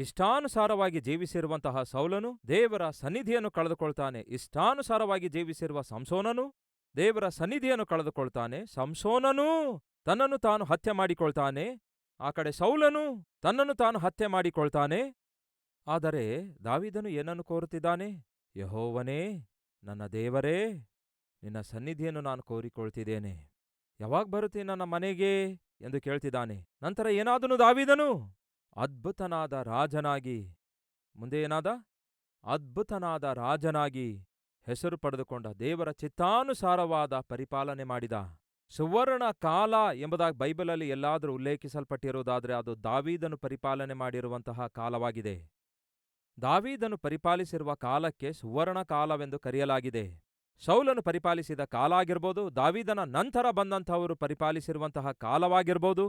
ಇಷ್ಟಾನುಸಾರವಾಗಿ ಜೀವಿಸಿರುವಂತಹ ಸೌಲನು ದೇವರ ಸನ್ನಿಧಿಯನ್ನು ಕಳೆದುಕೊಳ್ತಾನೆ. ಇಷ್ಟಾನುಸಾರವಾಗಿ ಜೀವಿಸಿರುವ ಸಂಸೋನನು ದೇವರ ಸನ್ನಿಧಿಯನ್ನು ಕಳೆದುಕೊಳ್ತಾನೆ. ಸಂಸೋನನೂ ತನ್ನನ್ನು ತಾನು ಹತ್ಯೆ ಮಾಡಿಕೊಳ್ತಾನೆ. ಆ ಕಡೆ ಸೌಲನು ತನ್ನನ್ನು ತಾನು ಹತ್ಯೆ ಮಾಡಿಕೊಳ್ತಾನೆ. ಆದರೆ ದಾವೀದನು ಏನನ್ನು ಕೋರುತ್ತಿದ್ದಾನೆ? ಯೆಹೋವನೇ, ನನ್ನ ದೇವರೇ, ನಿನ್ನ ಸನ್ನಿಧಿಯನ್ನು ನಾನು ಕೋರಿಕೊಳ್ತಿದ್ದೇನೆ. ಯಾವಾಗ ಬರುತ್ತಿ ನನ್ನ ಮನೆಗೆ ಎಂದು ಕೇಳ್ತಿದ್ದಾನೆ. ನಂತರ ಏನಾದನು ದಾವೀದನು? ಅದ್ಭುತನಾದ ರಾಜನಾಗಿ, ಮುಂದೆ ಏನಾದ? ಅದ್ಭುತನಾದ ರಾಜನಾಗಿ ಹೆಸರು ಪಡೆದುಕೊಂಡ. ದೇವರ ಚಿತ್ತಾನುಸಾರವಾದ ಪರಿಪಾಲನೆ ಮಾಡಿದ. ಸುವರ್ಣ ಕಾಲ ಎಂಬುದಾಗಿ ಬೈಬಲಲ್ಲಿ ಎಲ್ಲಾದರೂ ಉಲ್ಲೇಖಿಸಲ್ಪಟ್ಟಿರುವುದಾದರೆ ಅದು ದಾವೀದನು ಪರಿಪಾಲನೆ ಮಾಡಿರುವಂತಹ ಕಾಲವಾಗಿದೆ. ದಾವೀದನು ಪರಿಪಾಲಿಸಿರುವ ಕಾಲಕ್ಕೆ ಸುವರ್ಣ ಕಾಲವೆಂದು ಕರೆಯಲಾಗಿದೆ. ಸೌಲನು ಪರಿಪಾಲಿಸಿದ ಕಾಲ ಆಗಿರ್ಬೋದು, ದಾವೀದನ ನಂತರ ಬಂದಂಥವರು ಪರಿಪಾಲಿಸಿರುವಂತಹ ಕಾಲವಾಗಿರ್ಬೋದು,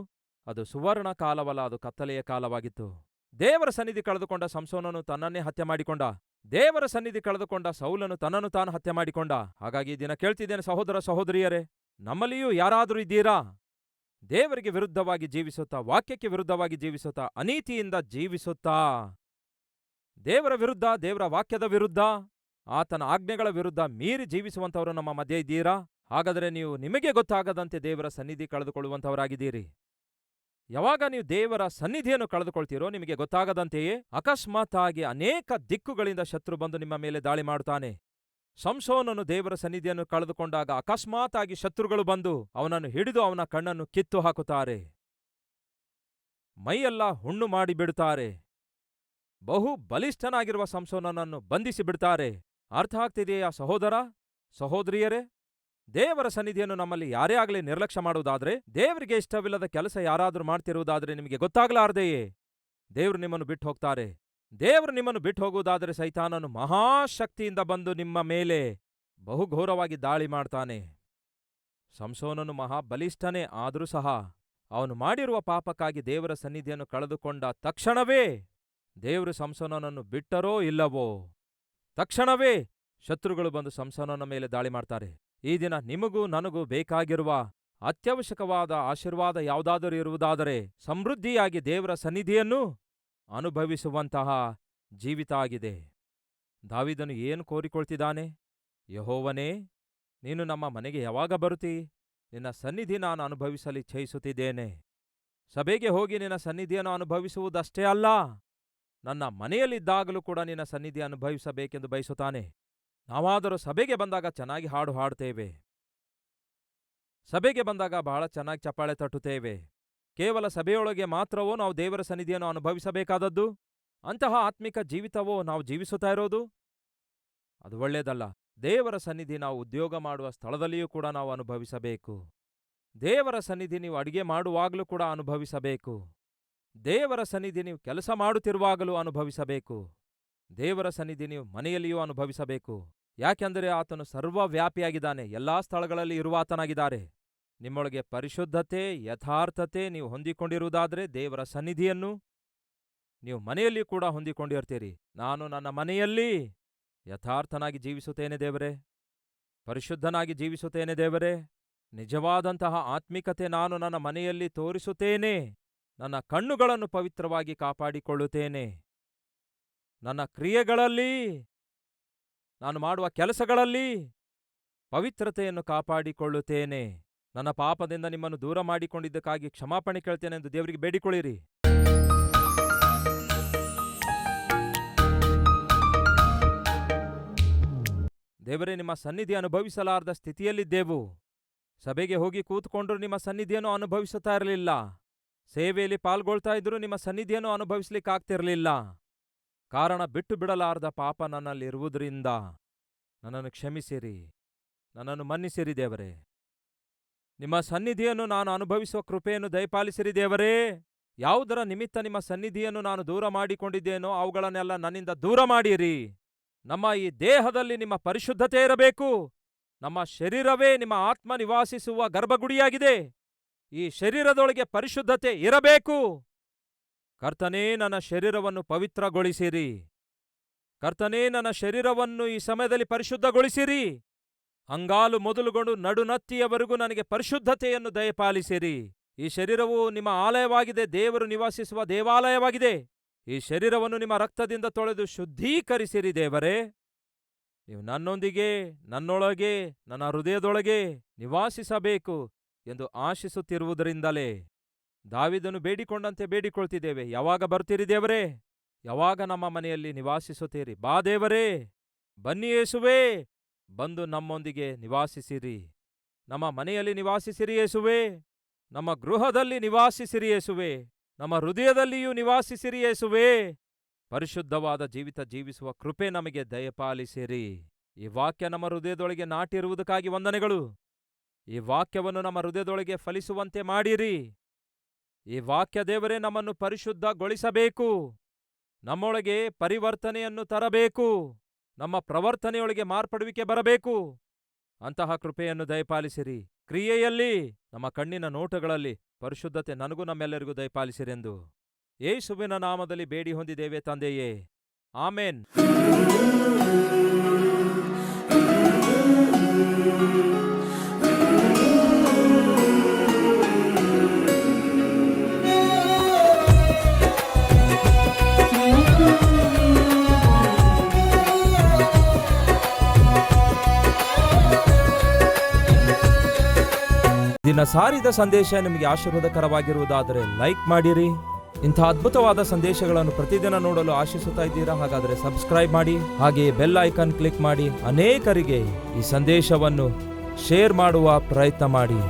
ಅದು ಸುವರ್ಣ ಕಾಲವಲ್ಲ, ಅದು ಕತ್ತಲೆಯ ಕಾಲವಾಗಿತ್ತು. ದೇವರ ಸನ್ನಿಧಿ ಕಳೆದುಕೊಂಡ ಸಂಸೋನನು ತನ್ನನ್ನೇ ಹತ್ಯೆ ಮಾಡಿಕೊಂಡ. ದೇವರ ಸನ್ನಿಧಿ ಕಳೆದುಕೊಂಡ ಸೌಲನು ತನ್ನನ್ನು ತಾನು ಹತ್ಯೆ ಮಾಡಿಕೊಂಡ. ಹಾಗಾಗಿ ಈ ದಿನ ಕೇಳ್ತಿದ್ದೇನೆ ಸಹೋದರ ಸಹೋದರಿಯರೇ, ನಮ್ಮಲ್ಲಿಯೂ ಯಾರಾದರೂ ಇದ್ದೀರಾ? ದೇವರಿಗೆ ವಿರುದ್ಧವಾಗಿ ಜೀವಿಸುತ್ತಾ, ವಾಕ್ಯಕ್ಕೆ ವಿರುದ್ಧವಾಗಿ ಜೀವಿಸುತ್ತಾ, ಅನೀತಿಯಿಂದ ಜೀವಿಸುತ್ತಾ, ದೇವರ ವಿರುದ್ಧ, ದೇವರ ವಾಕ್ಯದ ವಿರುದ್ಧ, ಆತನ ಆಜ್ಞೆಗಳ ವಿರುದ್ಧ ಮೀರಿ ಜೀವಿಸುವಂಥವರು ನಮ್ಮ ಮಧ್ಯೆ ಇದ್ದೀರಾ? ಹಾಗಾದರೆ ನೀವು ನಿಮಗೆ ಗೊತ್ತಾಗದಂತೆ ದೇವರ ಸನ್ನಿಧಿ ಕಳೆದುಕೊಳ್ಳುವಂಥವರಾಗಿದ್ದೀರಿ. ಯಾವಾಗ ನೀವು ದೇವರ ಸನ್ನಿಧಿಯನ್ನು ಕಳೆದುಕೊಳ್ತೀರೋ ನಿಮಗೆ ಗೊತ್ತಾಗದಂತೆಯೇ ಅಕಸ್ಮಾತ್ ಆಗಿ ಅನೇಕ ದಿಕ್ಕುಗಳಿಂದ ಶತ್ರು ಬಂದು ನಿಮ್ಮ ಮೇಲೆ ದಾಳಿ ಮಾಡುತ್ತಾನೆ. ಸಂಸೋನನು ದೇವರ ಸನ್ನಿಧಿಯನ್ನು ಕಳೆದುಕೊಂಡಾಗ ಅಕಸ್ಮಾತ್ ಆಗಿ ಶತ್ರುಗಳು ಬಂದು ಅವನನ್ನು ಹಿಡಿದು ಅವನ ಕಣ್ಣನ್ನು ಕಿತ್ತು ಹಾಕುತ್ತಾರೆ. ಮೈಯೆಲ್ಲ ಹುಣ್ಣು ಮಾಡಿಬಿಡುತ್ತಾರೆ. ಬಹು ಬಲಿಷ್ಠನಾಗಿರುವ ಸಂಸೋನನನ್ನು ಬಂಧಿಸಿ ಬಿಡ್ತಾರೆ. ಅರ್ಥ ಆಗ್ತಿದೆಯಾ ಸಹೋದರ ಸಹೋದರಿಯರೇ? ದೇವರ ಸನ್ನಿಧಿಯನ್ನು ನಮ್ಮಲ್ಲಿ ಯಾರೇ ಆಗಲಿ ನಿರ್ಲಕ್ಷ್ಯ ಮಾಡುವುದಾದ್ರೆ, ದೇವರಿಗೆ ಇಷ್ಟವಿಲ್ಲದ ಕೆಲಸ ಯಾರಾದರೂ ಮಾಡ್ತಿರುವುದಾದ್ರೆ ನಿಮಗೆ ಗೊತ್ತಾಗಲಾರ್ದೆಯೇ ದೇವರು ನಿಮ್ಮನ್ನು ಬಿಟ್ಟು ಹೋಗ್ತಾರೆ. ದೇವರು ನಿಮ್ಮನ್ನು ಬಿಟ್ಟು ಹೋಗುವುದಾದರೆ ಸೈತಾನನು ಮಹಾಶಕ್ತಿಯಿಂದ ಬಂದು ನಿಮ್ಮ ಮೇಲೆ ಬಹುಘೋರವಾಗಿ ದಾಳಿ ಮಾಡ್ತಾನೆ. ಸಂಸೋನನು ಮಹಾಬಲಿಷ್ಠನೇ ಆದರೂ ಸಹ ಅವನು ಮಾಡಿರುವ ಪಾಪಕ್ಕಾಗಿ ದೇವರ ಸನ್ನಿಧಿಯನ್ನು ಕಳೆದುಕೊಂಡ ತಕ್ಷಣವೇ ದೇವರು ಸಂಸೋನನನ್ನು ಬಿಟ್ಟರೋ ಇಲ್ಲವೋ, ತಕ್ಷಣವೇ ಶತ್ರುಗಳು ಬಂದು ಸಂಸೋನನ ಮೇಲೆ ದಾಳಿ ಮಾಡ್ತಾರೆ. ಈ ದಿನ ನಿಮಗೂ ನನಗೂ ಬೇಕಾಗಿರುವ ಅತ್ಯವಶ್ಯಕವಾದ ಆಶೀರ್ವಾದ ಯಾವುದಾದರೂ ಇರುವುದಾದರೆ ಸಮೃದ್ಧಿಯಾಗಿ ದೇವರ ಸನ್ನಿಧಿಯನ್ನು ಅನುಭವಿಸುವಂತಹ ಜೀವಿತ ಆಗಿದೆ. ದಾವೀದನು ಏನು ಕೋರಿಕೊಳ್ತಿದ್ದಾನೆ? ಯೆಹೋವನೇ, ನೀನು ನಮ್ಮ ಮನೆಗೆ ಯಾವಾಗ ಬರುತ್ತಿ? ನಿನ್ನ ಸನ್ನಿಧಿ ನಾನು ಅನುಭವಿಸಲು ಇಚ್ಛಯಿಸುತ್ತಿದ್ದೇನೆ. ಸಭೆಗೆ ಹೋಗಿ ನಿನ್ನ ಸನ್ನಿಧಿಯನ್ನು ಅನುಭವಿಸುವುದಷ್ಟೇ ಅಲ್ಲ, ನನ್ನ ಮನೆಯಲ್ಲಿದ್ದಾಗಲೂ ಕೂಡ ನಿನ್ನ ಸನ್ನಿಧಿ ಅನುಭವಿಸಬೇಕೆಂದು ಬಯಸುತ್ತಾನೆ. ನಾವಾದರೂ ಸಭೆಗೆ ಬಂದಾಗ ಚೆನ್ನಾಗಿ ಹಾಡು ಹಾಡುತ್ತೇವೆ, ಸಭೆಗೆ ಬಂದಾಗ ಬಹಳ ಚೆನ್ನಾಗಿ ಚಪ್ಪಾಳೆ ತಟ್ಟುತ್ತೇವೆ. ಕೇವಲ ಸಭೆಯೊಳಗೆ ಮಾತ್ರವೋ ನಾವು ದೇವರ ಸನ್ನಿಧಿಯನ್ನು ಅನುಭವಿಸಬೇಕಾದದ್ದು? ಅಂತಹ ಆತ್ಮಿಕ ಜೀವಿತವೋ ನಾವು ಜೀವಿಸುತ್ತಾ ಇರೋದು? ಅದು ಒಳ್ಳೆಯದಲ್ಲ. ದೇವರ ಸನ್ನಿಧಿ ನಾವು ಉದ್ಯೋಗ ಮಾಡುವ ಸ್ಥಳದಲ್ಲಿಯೂ ಕೂಡ ನಾವು ಅನುಭವಿಸಬೇಕು. ದೇವರ ಸನ್ನಿಧಿ ನೀವು ಅಡಿಗೆ ಮಾಡುವಾಗಲೂ ಕೂಡ ಅನುಭವಿಸಬೇಕು. ದೇವರ ಸನ್ನಿಧಿ ನೀವು ಕೆಲಸ ಮಾಡುತ್ತಿರುವಾಗಲೂ ಅನುಭವಿಸಬೇಕು. ದೇವರ ಸನ್ನಿಧಿ ನೀವು ಮನೆಯಲ್ಲಿಯೂ ಅನುಭವಿಸಬೇಕು. ಯಾಕೆಂದರೆ ಆತನು ಸರ್ವವ್ಯಾಪಿಯಾಗಿದ್ದಾನೆ, ಎಲ್ಲಾ ಸ್ಥಳಗಳಲ್ಲಿ ಇರುವಾತನಾಗಿದ್ದಾರೆ. ನಿಮ್ಮೊಳಗೆ ಪರಿಶುದ್ಧತೆ, ಯಥಾರ್ಥತೆ ನೀವು ಹೊಂದಿಕೊಂಡಿರುವುದಾದರೆ ದೇವರ ಸನ್ನಿಧಿಯನ್ನು ನೀವು ಮನೆಯಲ್ಲಿ ಕೂಡ ಹೊಂದಿಕೊಂಡಿರ್ತೀರಿ. ನಾನು ನನ್ನ ಮನೆಯಲ್ಲಿ ಯಥಾರ್ಥನಾಗಿ ಜೀವಿಸುತ್ತೇನೆ ದೇವರೇ, ಪರಿಶುದ್ಧನಾಗಿ ಜೀವಿಸುತ್ತೇನೆ ದೇವರೇ, ನಿಜವಾದಂತಹ ಆತ್ಮಿಕತೆ ನಾನು ನನ್ನ ಮನೆಯಲ್ಲಿ ತೋರಿಸುತ್ತೇನೆ. ನನ್ನ ಕಣ್ಣುಗಳನ್ನು ಪವಿತ್ರವಾಗಿ ಕಾಪಾಡಿಕೊಳ್ಳುತ್ತೇನೆ. ನನ್ನ ಕ್ರಿಯೆಗಳಲ್ಲಿ, ನಾನು ಮಾಡುವ ಕೆಲಸಗಳಲ್ಲಿ ಪವಿತ್ರತೆಯನ್ನು ಕಾಪಾಡಿಕೊಳ್ಳುತ್ತೇನೆ. ನನ್ನ ಪಾಪದಿಂದ ನಿಮ್ಮನ್ನು ದೂರ ಮಾಡಿಕೊಂಡಿದ್ದಕ್ಕಾಗಿ ಕ್ಷಮಾಪಣೆ ಕೇಳ್ತೇನೆ ಎಂದು ದೇವರಿಗೆ ಬೇಡಿಕೊಳ್ಳಿರಿ. ದೇವರೇ, ನಿಮ್ಮ ಸನ್ನಿಧಿ ಅನುಭವಿಸಲಾರದ ಸ್ಥಿತಿಯಲ್ಲಿದ್ದೆವು. ಸಭೆಗೆ ಹೋಗಿ ಕೂತ್ಕೊಂಡ್ರು ನಿಮ್ಮ ಸನ್ನಿಧಿಯನ್ನು ಅನುಭವಿಸುತ್ತಾ ಇರಲಿಲ್ಲ. ಸೇವೆಯಲ್ಲಿ ಪಾಲ್ಗೊಳ್ತಾ ಇದ್ರೂ ನಿಮ್ಮ ಸನ್ನಿಧಿಯನ್ನು ಅನುಭವಿಸ್ಲಿಕ್ಕಾಗ್ತಿರಲಿಲ್ಲ. ಕಾರಣ ಬಿಟ್ಟು ಬಿಡಲಾರದ ಪಾಪ ನನ್ನಲ್ಲಿರುವುದರಿಂದ ನನ್ನನ್ನು ಕ್ಷಮಿಸಿರಿ, ನನ್ನನ್ನು ಮನ್ನಿಸಿರಿ ದೇವರೇ. ನಿಮ್ಮ ಸನ್ನಿಧಿಯನ್ನು ನಾನು ಅನುಭವಿಸುವ ಕೃಪೆಯನ್ನು ದಯಪಾಲಿಸಿರಿ ದೇವರೇ. ಯಾವುದರ ನಿಮಿತ್ತ ನಿಮ್ಮ ಸನ್ನಿಧಿಯನ್ನು ನಾನು ದೂರ ಮಾಡಿಕೊಂಡಿದ್ದೇನೋ ಅವುಗಳನ್ನೆಲ್ಲ ನನ್ನಿಂದ ದೂರ ಮಾಡಿರಿ. ನಮ್ಮ ಈ ದೇಹದಲ್ಲಿ ನಿಮ್ಮ ಪರಿಶುದ್ಧತೆ ಇರಬೇಕು. ನಮ್ಮ ಶರೀರವೇ ನಿಮ್ಮ ಆತ್ಮ ನಿವಾಸಿಸುವ ಗರ್ಭಗುಡಿಯಾಗಿದೆ. ಈ ಶರೀರದೊಳಗೆ ಪರಿಶುದ್ಧತೆ ಇರಬೇಕು. ಕರ್ತನೇ, ನನ್ನ ಶರೀರವನ್ನು ಪವಿತ್ರಗೊಳಿಸಿರಿ. ಕರ್ತನೇ, ನನ್ನ ಶರೀರವನ್ನು ಈ ಸಮಯದಲ್ಲಿ ಪರಿಶುದ್ಧಗೊಳಿಸಿರಿ. ಅಂಗಾಲು ಮೊದಲುಗೊಂಡು ನಡುನತ್ತಿಯವರೆಗೂ ನನಗೆ ಪರಿಶುದ್ಧತೆಯನ್ನು ದಯಪಾಲಿಸಿರಿ. ಈ ಶರೀರವು ನಿಮ್ಮ ಆಲಯವಾಗಿದೆ, ದೇವರು ನಿವಾಸಿಸುವ ದೇವಾಲಯವಾಗಿದೆ. ಈ ಶರೀರವನ್ನು ನಿಮ್ಮ ರಕ್ತದಿಂದ ತೊಳೆದು ಶುದ್ಧೀಕರಿಸಿರಿ ದೇವರೇ. ನೀವು ನನ್ನೊಂದಿಗೆ, ನನ್ನೊಳಗೆ, ನನ್ನ ಹೃದಯದೊಳಗೆ ನಿವಾಸಿಸಬೇಕು ಎಂದು ಆಶಿಸುತ್ತಿರುವುದರಿಂದಲೇ ದಾವೀದನು ಬೇಡಿಕೊಂಡಂತೆ ಬೇಡಿಕೊಳ್ತಿದ್ದೇವೆ. ಯಾವಾಗ ಬರ್ತೀರಿ ದೇವರೇ? ಯಾವಾಗ ನಮ್ಮ ಮನೆಯಲ್ಲಿ ನಿವಾಸಿಸುತ್ತೀರಿ? ಬಾ ದೇವರೇ, ಬನ್ನಿ ಯೇಸುವೇ, ಬಂದು ನಮ್ಮೊಂದಿಗೆ ನಿವಾಸಿಸಿರಿ. ನಮ್ಮ ಮನೆಯಲ್ಲಿ ನಿವಾಸಿಸಿರಿ ಯೇಸುವೇ, ನಮ್ಮ ಗೃಹದಲ್ಲಿ ನಿವಾಸಿಸಿರಿ ಯೇಸುವೇ, ನಮ್ಮ ಹೃದಯದಲ್ಲಿಯೂ ನಿವಾಸಿಸಿರಿ ಯೇಸುವೇ. ಪರಿಶುದ್ಧವಾದ ಜೀವಿತ ಜೀವಿಸುವ ಕೃಪೆ ನಮಗೆ ದಯಪಾಲಿಸಿರಿ. ಈ ವಾಕ್ಯ ನಮ್ಮ ಹೃದಯದೊಳಗೆ ನಾಟಿರುವುದಕ್ಕಾಗಿ ವಂದನೆಗಳು. ಈ ವಾಕ್ಯವನ್ನು ನಮ್ಮ ಹೃದಯದೊಳಗೆ ಫಲಿಸುವಂತೆ ಮಾಡಿರಿ. ಈ ವಾಕ್ಯ ದೇವರೇ ನಮ್ಮನ್ನು ಪರಿಶುದ್ಧಗೊಳಿಸಬೇಕು, ನಮ್ಮೊಳಗೆ ಪರಿವರ್ತನೆಯನ್ನು ತರಬೇಕು, ನಮ್ಮ ಪ್ರವರ್ತನೆಯೊಳಗೆ ಮಾರ್ಪಡುವಿಕೆ ಬರಬೇಕು. ಅಂತಹ ಕೃಪೆಯನ್ನು ದಯಪಾಲಿಸಿರಿ. ಕ್ರಿಯೆಯಲ್ಲಿ, ನಮ್ಮ ಕಣ್ಣಿನ ನೋಟಗಳಲ್ಲಿ ಪರಿಶುದ್ಧತೆ ನನಗೂ ನಮ್ಮೆಲ್ಲರಿಗೂ ದಯಪಾಲಿಸಿರೆಂದು ಯೇಸುವಿನ ನಾಮದಲ್ಲಿ ಬೇಡಿ ಹೊಂದಿದ್ದೇವೆ ತಂದೆಯೇ, ಆಮೇನ್. ದಿನ ಸಾರಿದ ಸಂದೇಶ ನಿಮಗೆ ಆಶೀರ್ವಾದಕರವಾಗಿರುವುದಾದರೆ ಲೈಕ್ ಮಾಡಿರಿ. ಇಂಥ ಅದ್ಭುತವಾದ ಸಂದೇಶಗಳನ್ನು ಪ್ರತಿದಿನ ನೋಡಲು ಆಶಿಸುತ್ತಾ ಇದ್ದೀರಾ? ಹಾಗಾದರೆ ಸಬ್ಸ್ಕ್ರೈಬ್ ಮಾಡಿ, ಹಾಗೆಯೇ ಬೆಲ್ ಐಕಾನ್ ಕ್ಲಿಕ್ ಮಾಡಿ ಅನೇಕರಿಗೆ ಈ ಸಂದೇಶವನ್ನು ಶೇರ್ ಮಾಡುವ ಪ್ರಯತ್ನ ಮಾಡಿ.